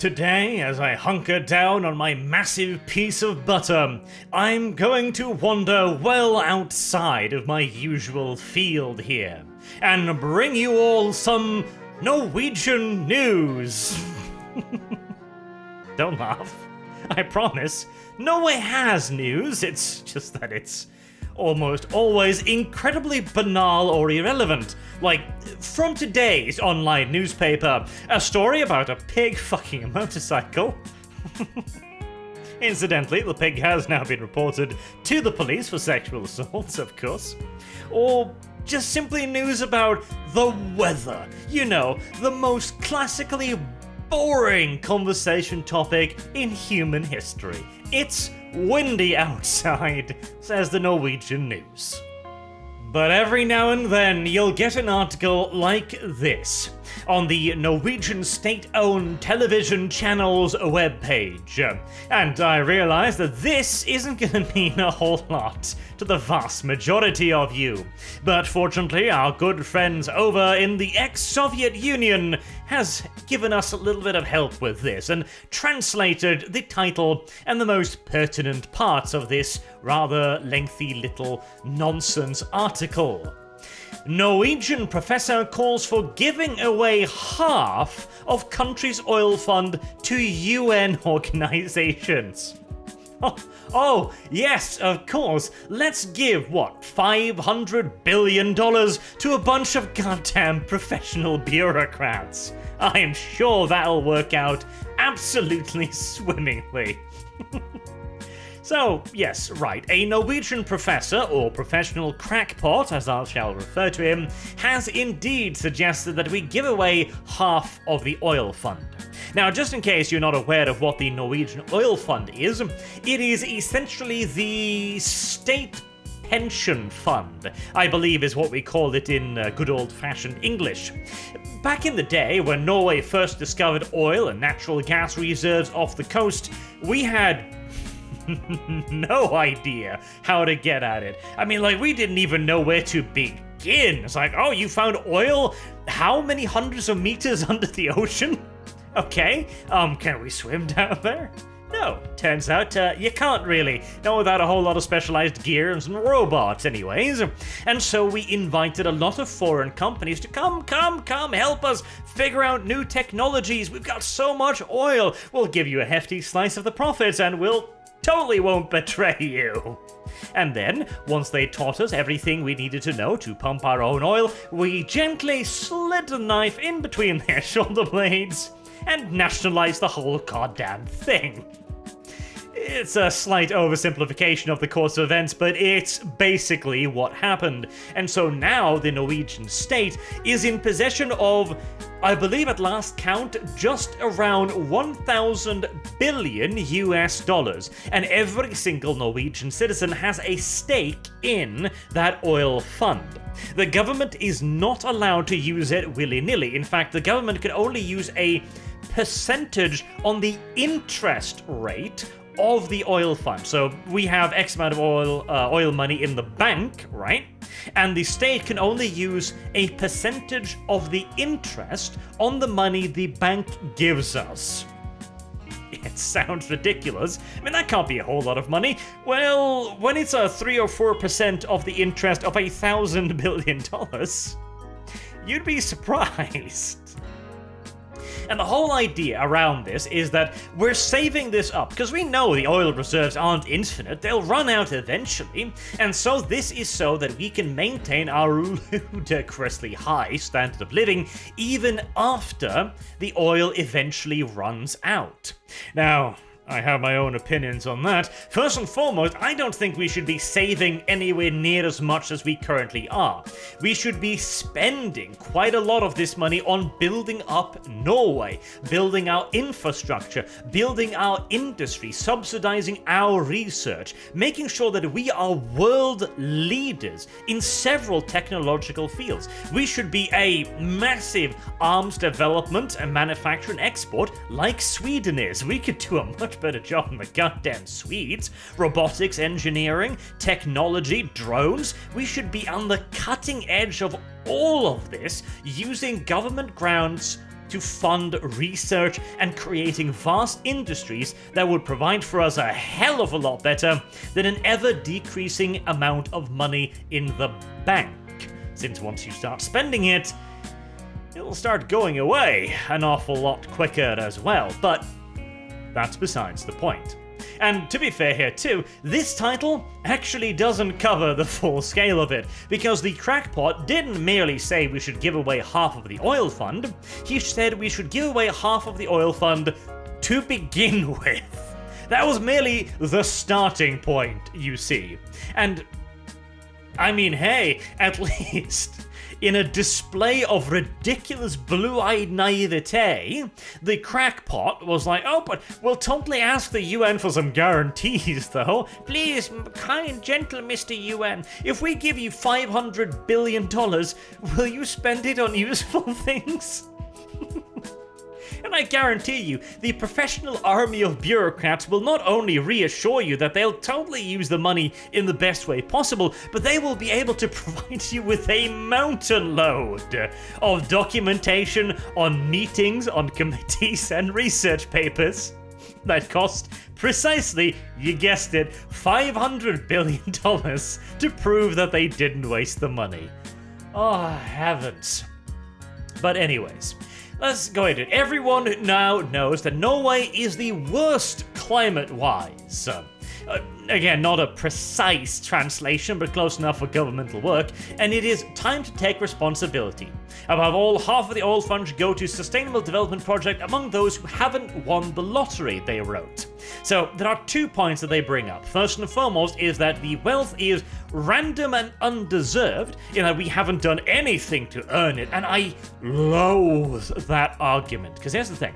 Today, as I hunker down on my massive piece of butter, I'm going to wander well outside of my usual field here and bring you all some Norwegian news. Don't laugh. I promise. Norway has news, it's just that it's almost always incredibly banal or irrelevant. Like, from today's online newspaper, a story about a pig fucking a motorcycle. Incidentally, the pig has now been reported to the police for sexual assault, of course. Or just simply news about the weather. You know, the most classically boring conversation topic in human history. It's windy outside, says the Norwegian news. But every now and then you'll get an article like this on the Norwegian state-owned television channel's webpage. And I realize that this isn't going to mean a whole lot to the vast majority of you. But fortunately, our good friends over in the ex-Soviet Union has given us a little bit of help with this and translated the title and the most pertinent parts of this rather lengthy little nonsense article. Norwegian professor calls for giving away half of country's oil fund to UN organizations. Oh, yes, of course. Let's give, $500 billion to a bunch of goddamn professional bureaucrats. I'm sure that'll work out absolutely swimmingly. So, yes, right, a Norwegian professor, or professional crackpot, as I shall refer to him, has indeed suggested that we give away half of the oil fund. Now, just in case you're not aware of what the Norwegian oil fund is, it is essentially the state pension fund, I believe is what we call it in good old-fashioned English. Back in the day, when Norway first discovered oil and natural gas reserves off the coast, we had no idea how to get at it. I mean, we didn't even know where to begin. It's like, oh, you found oil? How many hundreds of meters under the ocean? Okay, can we swim down there? No, turns out you can't really, not without a whole lot of specialized gear and some robots anyways. And so we invited a lot of foreign companies to come, help us figure out new technologies. We've got so much oil. We'll give you a hefty slice of the profits and we'll totally won't betray you. And then, once they taught us everything we needed to know to pump our own oil, we gently slid the knife in between their shoulder blades and nationalized the whole goddamn thing. It's a slight oversimplification of the course of events, but it's basically what happened. And so now the Norwegian state is in possession of, I believe at last count, just around 1,000 billion US dollars. And every single Norwegian citizen has a stake in that oil fund. The government is not allowed to use it willy-nilly. In fact, the government can only use a percentage on the interest rate of the oil fund. So we have X amount of oil money in the bank, right? And the state can only use a percentage of the interest on the money the bank gives us. It sounds ridiculous. I mean, that can't be a whole lot of money. Well, when it's a 3 or 4% of the interest of $1,000 billion, you'd be surprised. And the whole idea around this is that we're saving this up because we know the oil reserves aren't infinite, they'll run out eventually, and so this is so that we can maintain our ludicrously high standard of living even after the oil eventually runs out. Now, I have my own opinions on that. First and foremost, I don't think we should be saving anywhere near as much as we currently are. We should be spending quite a lot of this money on building up Norway, building our infrastructure, building our industry, subsidizing our research, making sure that we are world leaders in several technological fields. We should be a massive arms development and manufacture and export like Sweden is. We could do a much better job than the goddamn Swedes. Robotics, engineering, technology, drones. We should be on the cutting edge of all of this using government grants to fund research and creating vast industries that would provide for us a hell of a lot better than an ever-decreasing amount of money in the bank. Since once you start spending it, it'll start going away an awful lot quicker as well, but that's besides the point. And to be fair here too, this title actually doesn't cover the full scale of it, because the crackpot didn't merely say we should give away half of the oil fund, he said we should give away half of the oil fund to begin with. That was merely the starting point, you see. And I mean, hey, at least in a display of ridiculous blue-eyed naivete, the crackpot was like, oh, but we'll totally ask the UN for some guarantees, though. Please, kind, gentle Mr. UN, if we give you $500 billion, will you spend it on useful things? And I guarantee you, the professional army of bureaucrats will not only reassure you that they'll totally use the money in the best way possible, but they will be able to provide you with a mountain load of documentation on meetings, on committees, and research papers that cost precisely, you guessed it, $500 billion to prove that they didn't waste the money. Oh, heavens. But anyways, let's go into it. Everyone now knows that Norway is the worst climate-wise. Again, not a precise translation, but close enough for governmental work, and it is time to take responsibility. Above all, half of the oil funds go to sustainable development project among those who haven't won the lottery, they wrote. So there are 2 points that they bring up. First and foremost is that the wealth is random and undeserved, in that we haven't done anything to earn it, and I loathe that argument, because here's the thing.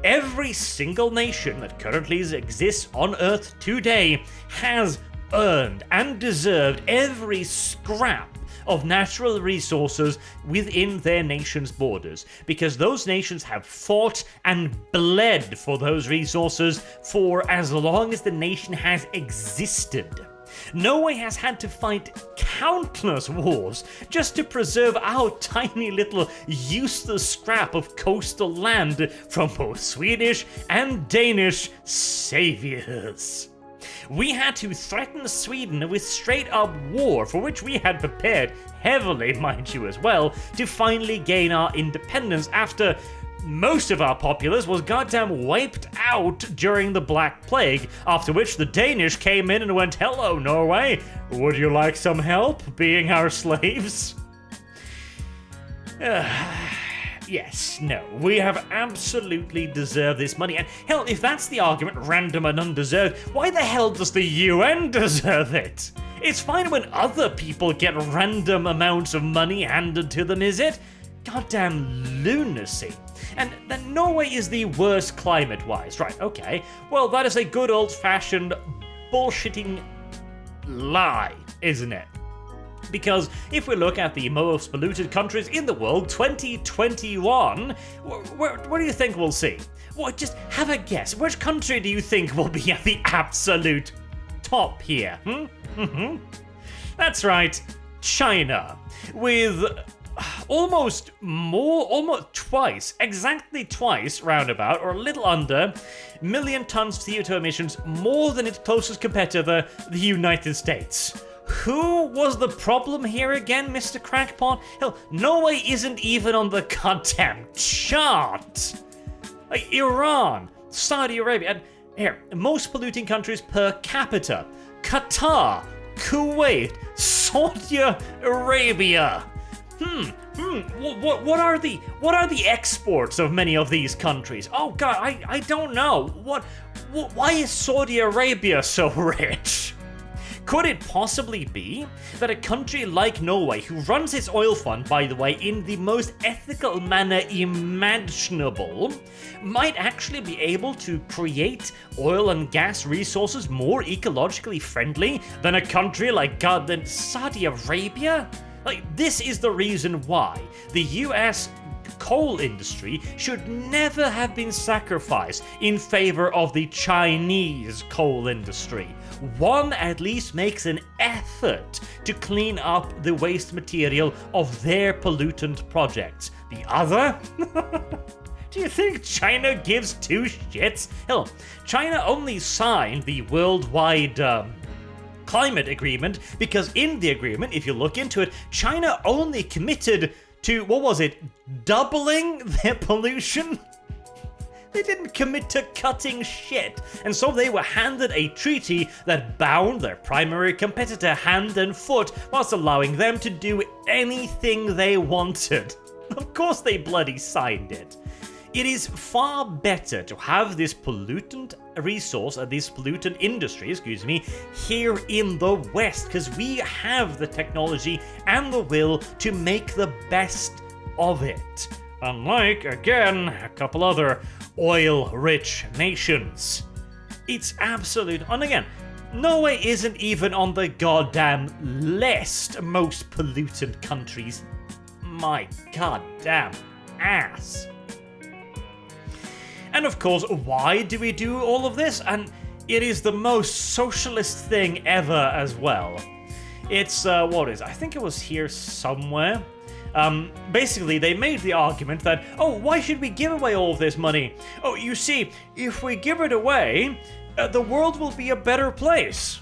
Every single nation that currently exists on Earth today has earned and deserved every scrap of natural resources within their nation's borders, because those nations have fought and bled for those resources for as long as the nation has existed. Norway has had to fight countless wars just to preserve our tiny little useless scrap of coastal land from both Swedish and Danish saviors. We had to threaten Sweden with straight-up war, for which we had prepared heavily, mind you, as well, to finally gain our independence after most of our populace was goddamn wiped out during the Black Plague, after which the Danish came in and went, "Hello, Norway, would you like some help being our slaves?" Yes, no, we have absolutely deserved this money, and hell, if that's the argument, random and undeserved, why the hell does the UN deserve it? It's fine when other people get random amounts of money handed to them, is it? Goddamn lunacy. And that Norway is the worst climate-wise, right, okay, well, that is a good old-fashioned bullshitting lie, isn't it? Because if we look at the most polluted countries in the world, 2021, what do you think we'll see? Well, just have a guess. Which country do you think will be at the absolute top here? That's right, China, with almost twice, exactly twice, roundabout, or a little under, million tons of CO2 emissions more than its closest competitor, the United States. Who was the problem here again, Mr. Crackpot? Hell, Norway isn't even on the goddamn chart. Like Iran, Saudi Arabia, and here, most polluting countries per capita. Qatar, Kuwait, Saudi Arabia. What are the exports of many of these countries? Oh god, I don't know. Why is Saudi Arabia so rich? Could it possibly be that a country like Norway, who runs its oil fund, by the way, in the most ethical manner imaginable, might actually be able to create oil and gas resources more ecologically friendly than a country like goddamn Saudi Arabia? Like, this is the reason why the US coal industry should never have been sacrificed in favor of the Chinese coal industry. One at least makes an effort to clean up the waste material of their pollutant projects. The other? Do you think China gives two shits? Hell, China only signed the worldwide climate agreement because in the agreement, if you look into it, China only committed to, what was it, doubling their pollution? They didn't commit to cutting shit, and so they were handed a treaty that bound their primary competitor hand and foot whilst allowing them to do anything they wanted. Of course they bloody signed it. It is far better to have this pollutant resource, this pollutant industry, here in the West, because we have the technology and the will to make the best of it. Unlike, again, a couple other oil-rich nations. It's absolute, and again, Norway isn't even on the goddamn list most pollutant countries. My goddamn ass. And of course, why do we do all of this? And it is the most socialist thing ever as well. It's, I think it was here somewhere. Basically, they made the argument that, oh, why should we give away all of this money? Oh, you see, if we give it away, the world will be a better place.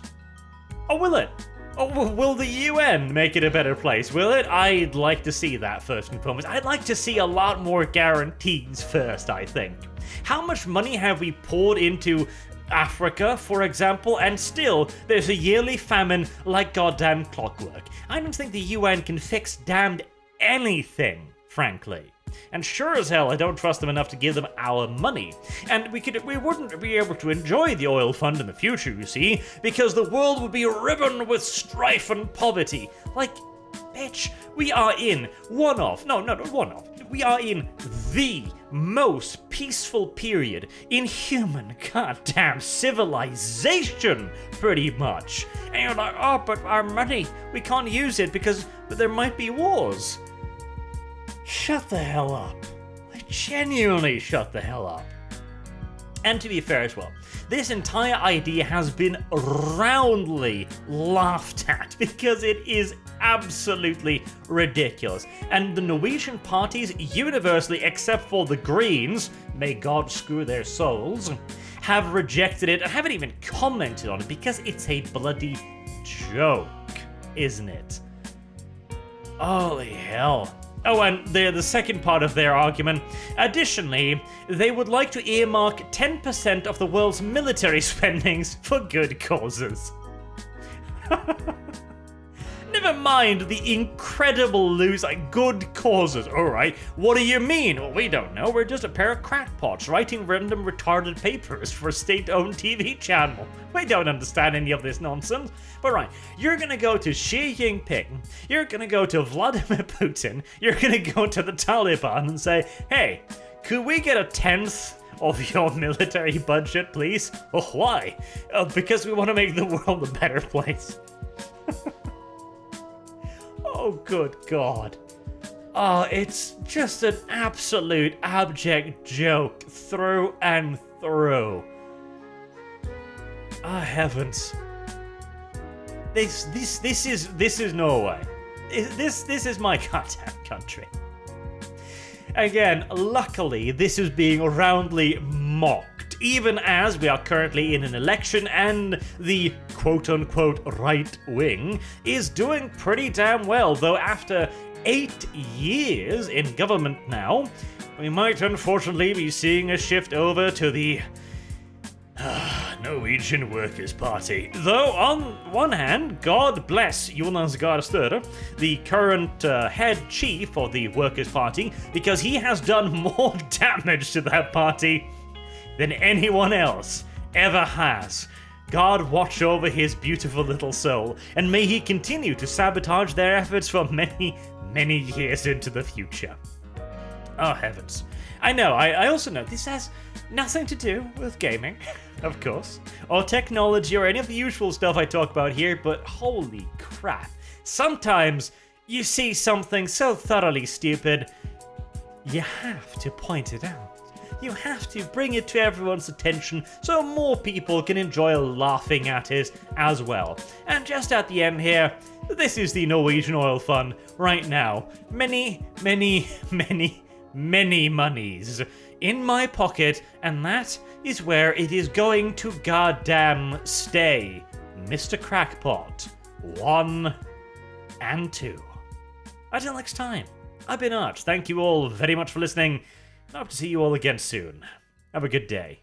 Oh, will it? Oh, will the UN make it a better place? Will it? I'd like to see that first and foremost. I'd like to see a lot more guarantees first, I think. How much money have we poured into Africa, for example, and still there's a yearly famine like goddamn clockwork? I don't think the UN can fix damned anything, frankly. And sure as hell, I don't trust them enough to give them our money. And we wouldn't be able to enjoy the oil fund in the future, you see, because the world would be riven with strife and poverty. Like, bitch, we are in we are in the most peaceful period in human goddamn civilization, pretty much. And you're like, oh, but our money, we can't use it because there might be wars. Shut the hell up. Like, genuinely shut the hell up. And to be fair as well, this entire idea has been roundly laughed at because it is absolutely ridiculous. And the Norwegian parties universally, except for the Greens, may God screw their souls, have rejected it and haven't even commented on it because it's a bloody joke, isn't it? Holy hell. Oh, and the second part of their argument. Additionally, they would like to earmark 10% of the world's military spendings for good causes. Never mind the incredible good causes. Alright, what do you mean? Well, we don't know. We're just a pair of crackpots writing random retarded papers for a state-owned TV channel. We don't understand any of this nonsense. But right, you're gonna go to Xi Jinping, you're gonna go to Vladimir Putin, you're gonna go to the Taliban and say, hey, could we get 1/10 of your military budget, please? Oh, why? Because we want to make the world a better place. Oh, good God. Oh, it's just an absolute abject joke through and through. Ah, heavens. This is Norway. This is my goddamn country. Again, luckily, this is being roundly mocked, even as we are currently in an election and the quote-unquote right wing is doing pretty damn well, though after 8 years in government now, we might unfortunately be seeing a shift over to the Norwegian Workers' Party. Though, on one hand, God bless Jonas Gahr Støre, the current head chief of the Workers' Party, because he has done more damage to that party than anyone else ever has. God watch over his beautiful little soul, and may he continue to sabotage their efforts for many, many years into the future. Oh, heavens. I know, I also know this has nothing to do with gaming, of course, or technology or any of the usual stuff I talk about here, but holy crap. Sometimes you see something so thoroughly stupid, you have to point it out. You have to bring it to everyone's attention so more people can enjoy laughing at it as well. And just at the end here, this is the Norwegian Oil Fund right now. Many, many, many, many monies in my pocket, and that is where it is going to goddamn stay. Mr. Crackpot 1 and 2. Until next time, I've been Arch. Thank you all very much for listening, and I hope to see you all again soon. Have a good day.